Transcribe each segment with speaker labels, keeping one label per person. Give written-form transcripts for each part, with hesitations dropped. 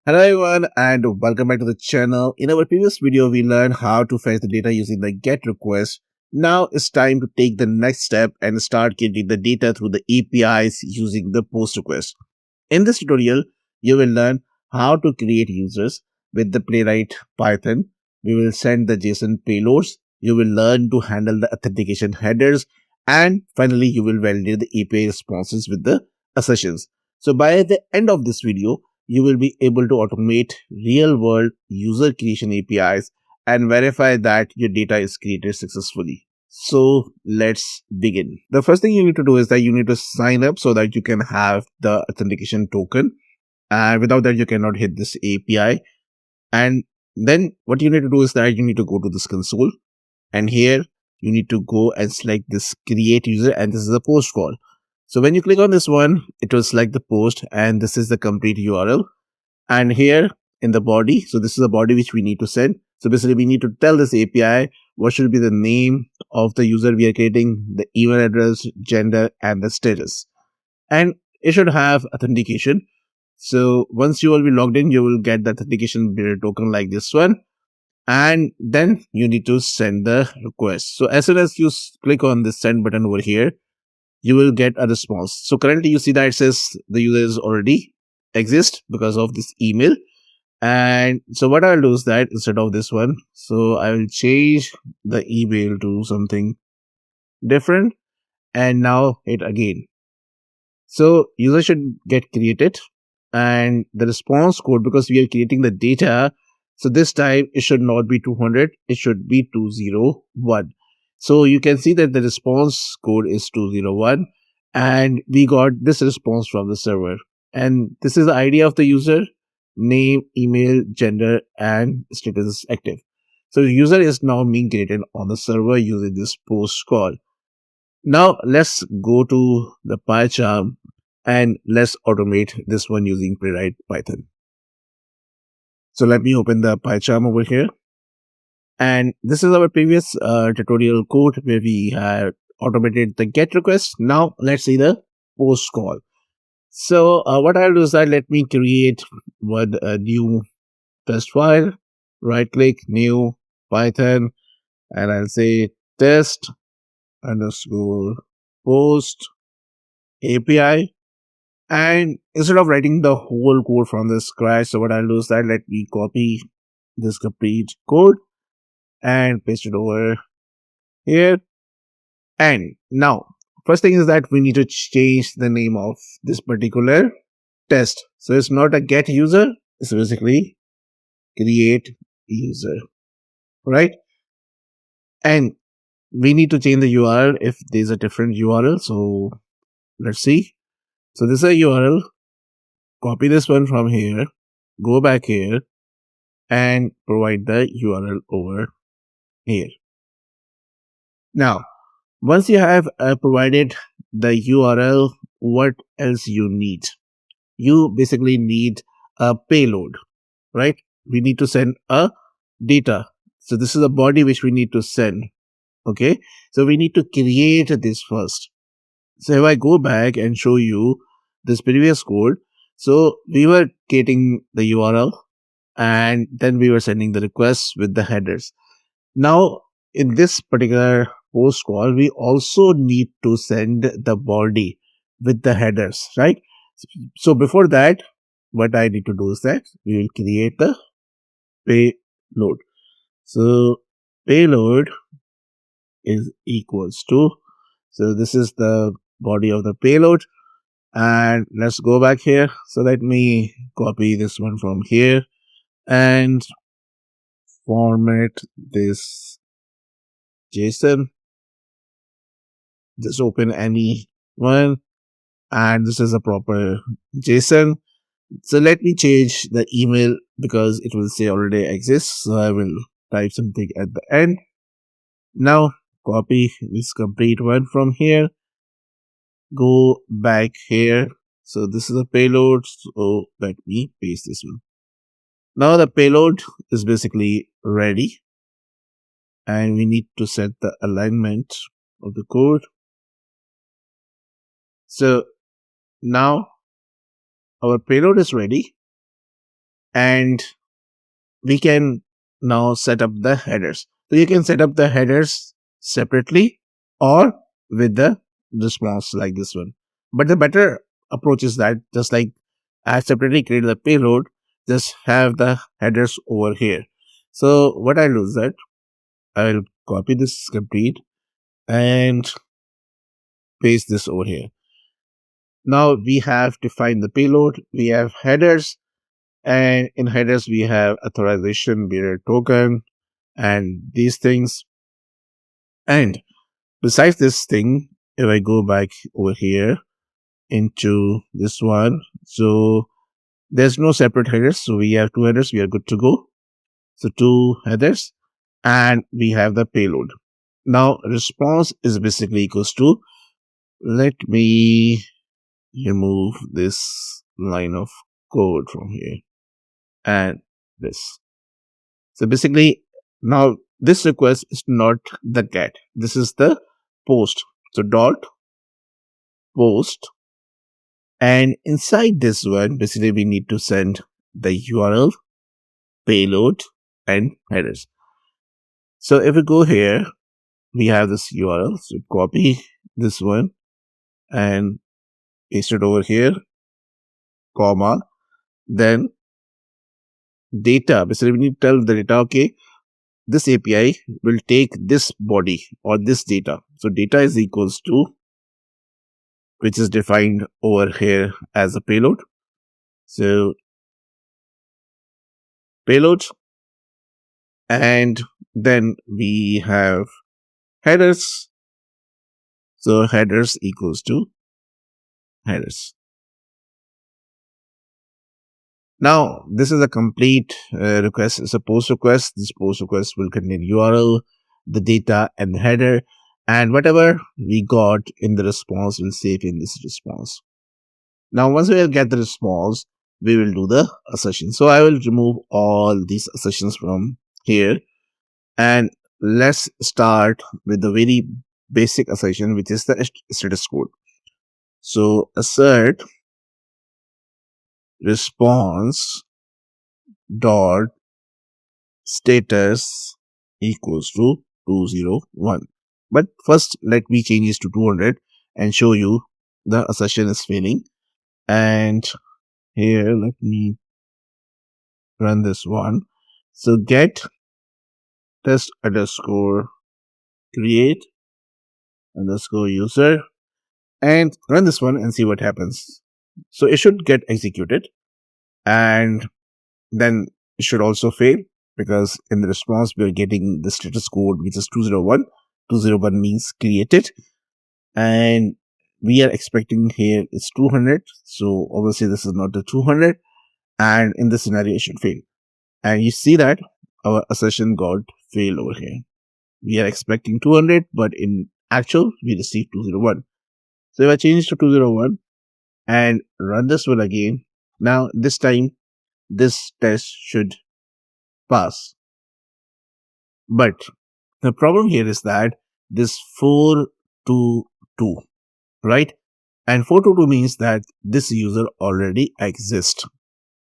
Speaker 1: Hello everyone and welcome back to the channel. In our previous video, we learned how to fetch the data using the GET request. Now it's time to take the next step and start getting the data through the APIs using the POST request. In this tutorial, you will learn how to create users with the Playwright Python. We will send the JSON payloads. You will learn to handle the authentication headers. And finally, you will validate the API responses with the assertions. So by the end of this video, you will be able to automate real-world user creation APIs and verify that your data is created successfully. So let's begin. The first thing you need to do is that you need to sign up so that you can have the authentication token. And without that, you cannot hit this API. And then what you need to do is that you need to go to this console. And here you need to go and select this create user, and this is a post call. So when you click on this one, it will select the post, and this is the complete URL. And here in the body, so this is the body which we need to send. So basically we need to tell this API what should be the name of the user we are creating, the email address, gender, and the status. And it should have authentication. So once you will be logged in, you will get the authentication token like this one. And then you need to send the request. So as soon as you click on this send button over here, you will get a response. So currently you see that it says the user is already exist because of this email. And so what I'll do is that instead of this one, so I will change the email to something different and now hit again. So user should get created, and the response code, because we are creating the data, so this time it should not be 200, it should be 201. So you can see that the response code is 201 and we got this response from the server. And this is the ID of the user, name, email, gender, and status is active. So the user is now being created on the server using this post call. Now let's go to the PyCharm and let's automate this one using Playwright Python. So let me open the PyCharm over here. And this is our previous tutorial code where we had automated the GET request. Now let's see the post call. So what I'll do is that let me create one new test file, right click, new Python, and I'll say test underscore post API. And instead of writing the whole code from the scratch, so what I'll do is that let me copy this complete code and paste it over here. And now, first thing is that we need to change the name of this particular test. So it's not a get user, it's basically create user, right? And we need to change the URL if there's a different URL. So let's see. So this is a URL. Copy this one from here, go back here, and provide the URL over here. Now, once you have provided the URL, what else you need? You basically need a payload, right? We need to send a data. So this is a body which we need to send. Okay, so we need to create this first. So if I go back and show you this previous code, so we were creating the URL and then we were sending the requests with the headers. Now in this particular post call, we also need to send the body with the headers, right? So before that, what I need to do is that we will create the payload. So payload is equals to, so this is the body of the payload. And let's go back here. So let me copy this one from here and format this JSON. Just open any one, and this is a proper JSON. So let me change the email because it will say already exists. So I will type something at the end. Now copy this complete one from here. Go back here. So this is a payload. So let me paste this one. Now the payload is basically ready. And we need to set the alignment of the code. So now our payload is ready and we can now set up the headers. So you can set up the headers separately or with the response like this one. But the better approach is that just like I separately created the payload, just have the headers over here. So what I'll do is that I'll copy this complete and paste this over here. Now we have defined the payload, we have headers, and in headers we have authorization, bearer token, and these things. And besides this thing, if I go back over here into this one, so there's no separate headers. So we have two headers, we are good to go. So two headers, and we have the payload. Now response is basically equals to, let me remove this line of code from here and this. So basically now this request is not the get, this is the post. So dot post, and inside this one basically we need to send the URL, payload, and headers. So if we go here, we have this URL, so copy this one and paste it over here, comma, then data. Basically we need to tell the data, okay, this API will take this body or this data. So data is equals to, which is defined over here as a payload. So payload, and then we have headers. So headers equals to headers. Now this is a complete request. It's a post request. This post request will contain URL, the data, and the header, and whatever we got in the response will save in this response. Now once we get the response, we will do the assertion. So I will remove all these assertions from here, and let's start with the very basic assertion, which is the status code. So assert response dot status equals to 201. But first let me change this to 200 and show you the assertion is failing. And here let me run this one. So get test underscore create underscore user and run this one and see what happens. So it should get executed, and then it should also fail because in the response we are getting the status code which is 201. 201 means created, and we are expecting here it's 200. So obviously this is not the 200, and in this scenario it should fail. And you see that our assertion got failed over here. We are expecting 200, but in actual we received 201. So if I change to 201 and run this one again, now this time this test should pass. But the problem here is that this 422, right? And 422 means that this user already exists.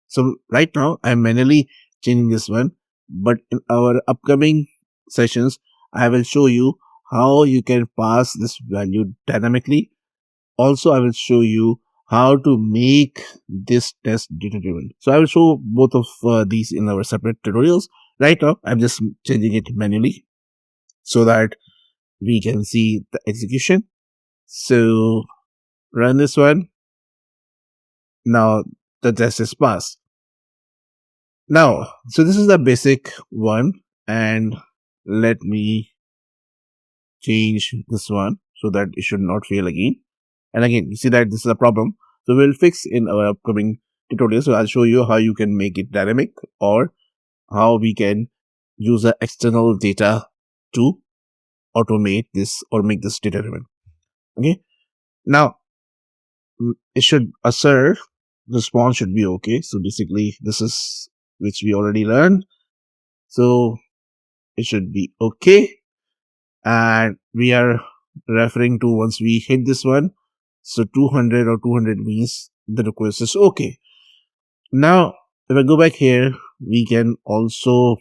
Speaker 1: So right now I'm manually changing this one, but in our upcoming sessions, I will show you how you can pass this value dynamically. Also, I will show you how to make this test data driven. So I will show both of these in our separate tutorials. Right now, I'm just changing it manually so that we can see the execution. So run this one. Now the test is passed. Now, so this is the basic one, and let me change this one so that it should not fail again. And again, you see that this is a problem. So we'll fix in our upcoming tutorial. So I'll show you how you can make it dynamic or how we can use the external data to automate this or make this data driven. Okay. Now it should assert response should be okay. So basically this is which we already learned. So it should be okay. And we are referring to once we hit this one. So 200 or 200 means the request is okay. Now If I go back here, we can also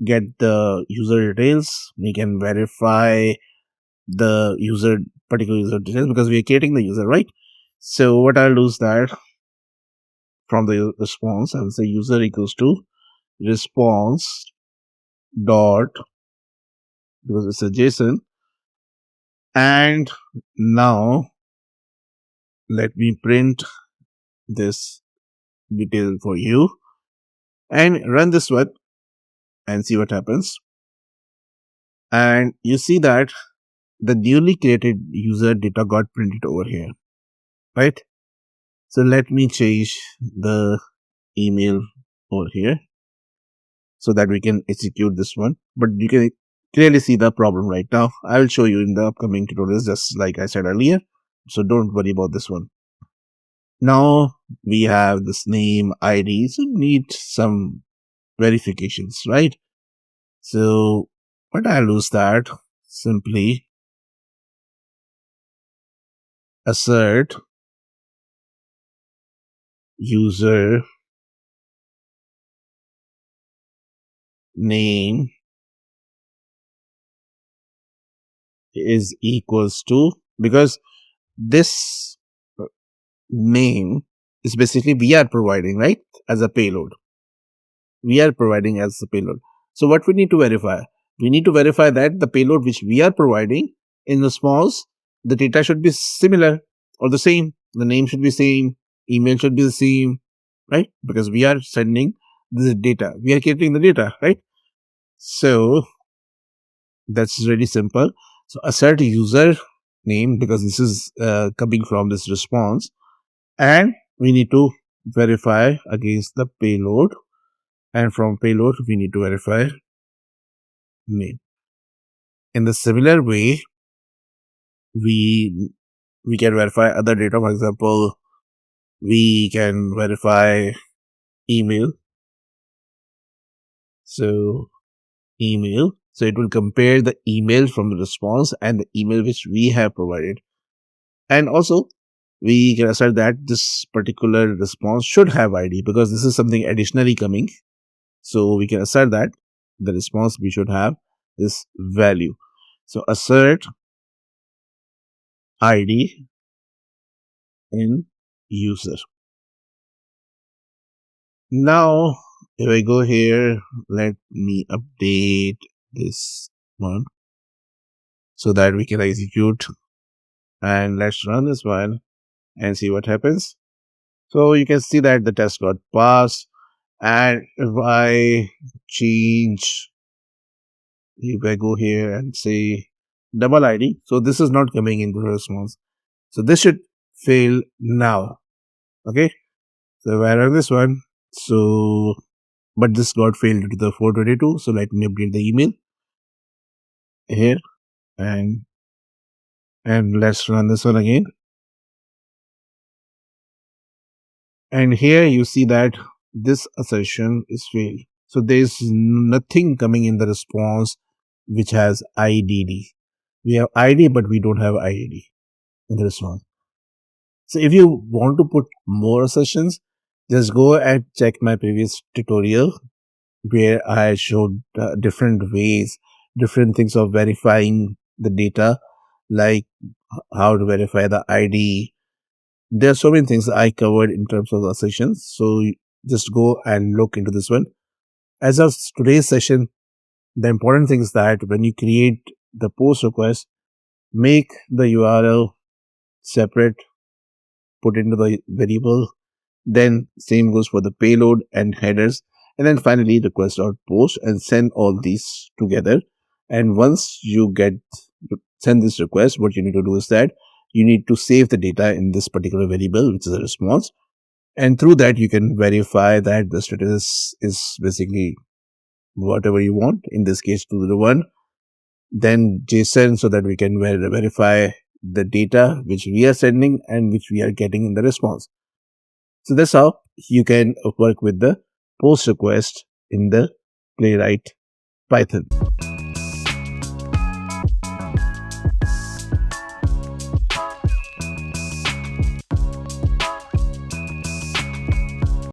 Speaker 1: get the user details. We can verify the particular user details because we are creating the user, right? So what I'll do is that from the response, I will say user equals to response dot, because it's a JSON. And now let me print this detail for you and run this one and see what happens. And you see that the newly created user data got printed over here, right? So let me change the email over here so that we can execute this one. But you can clearly see the problem right now. I will show you in the upcoming tutorials, just like I said earlier. So don't worry about this one. Now we have this name, ID, so we need some verifications, right? So what I'll do is that simply assert user name is equals to, because this name is basically we are providing, right, as a payload. We are providing as a payload. So what we need to verify? We need to verify that the payload which we are providing in response, the data should be similar or the same. The name should be same, email should be the same, right? Because we are sending this data. We are getting the data, right? So that's really simple. So assert user name, because this is coming from this response, and we need to verify against the payload, and from payload we need to verify name. In the similar way, we can verify other data. For example, we can verify email. So email, so it will compare the email from the response and the email which we have provided. And also we can assert that this particular response should have ID, because this is something additionally coming. So we can assert that the response we should have this value. So assert ID in user. Now if I go here, let me update this one so that we can execute, and let's run this one and see what happens. So you can see that the test got passed. And if I change, if I go here and say double ID, so this is not coming into the response. So this should fail now. Okay. So if I run this one, so but this got failed to the 422. So let me update the email here, and let's run this one again. And here you see that this assertion is failed. So there is nothing coming in the response which has IDD. We have ID, but we don't have IDD in the response. So if you want to put more assertions, just go and check my previous tutorial where I showed different ways, different things of verifying the data, like how to verify the ID. There are so many things I covered in terms of the assertions. So just go and look into this one. As of today's session, the important thing is that when you create the post request, make the URL separate, put into the variable. Then same goes for the payload and headers. And then finally request.post, and send all these together. And once you send this request, what you need to do is that you need to save the data in this particular variable, which is a response. And through that, you can verify that the status is basically whatever you want. In this case, 201. Then JSON, so that we can verify the data which we are sending and which we are getting in the response. So that's how you can work with the post request in the Playwright Python.